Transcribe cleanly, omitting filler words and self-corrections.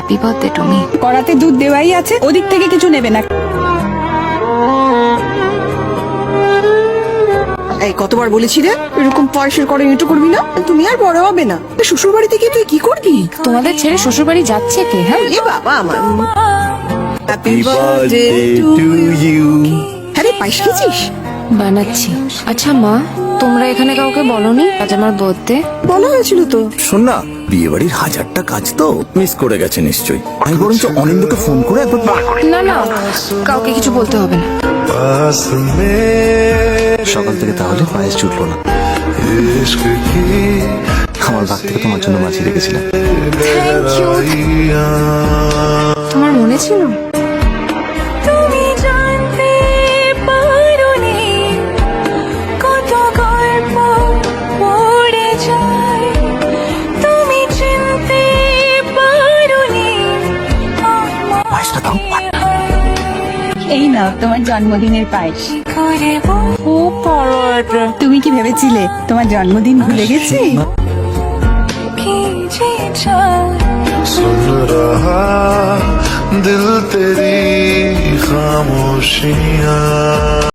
Happy birthday টুমি। কড়াতে দুধ দেওয়াই আছে, ওদিক থেকে কিছু নেবে না। এই কতবার বলেছি রে এরকম পয়সার করে ইন্টু করবি না, তুমি আর বড় হবে না। শ্বশুর বাড়িতে গিয়ে তুই কি করবি? তোমাদের ছেড়ে শ্বশুর বাড়ি যাচ্ছে কে? হ্যাঁ, এ বাবা আমার। Happy birthday to you. আরে পায়েস খেয়েছিস? বানাচ্ছি। আচ্ছা মা, তোমরা এখানে কাউকে বলনি আজ আমার বার্থডে? বলা হয়েছিল তো। শোন না, বিয়ে বাড়ির হাজারটা কাজ তো মিস করে গেছে নিশ্চয়ই। আমি বরঞ্চ অনিন্দকে ফোন করে একবার না না, কাউকে কিছু বলতে হবে না। সকাল থেকে তাহলে পায়েস ছুটলো না। আমার ভাগ থেকে তোমার জন্য মাছি রেখেছিলাম। Thank you. তোমার মনে ছিল? তুমি জানতে পারোনি কত গল্প পড়ে যায়, তুমি চিনতে পারোনি। পায়েসটা দাও। এই নাও তোমার জন্মদিনের পায়েস। খুব বড় এটা। তুমি কি ভেবেছিলে তোমার জন্মদিন ভুলে গেছি? सुन रहा दिल तेरी खामोशियां।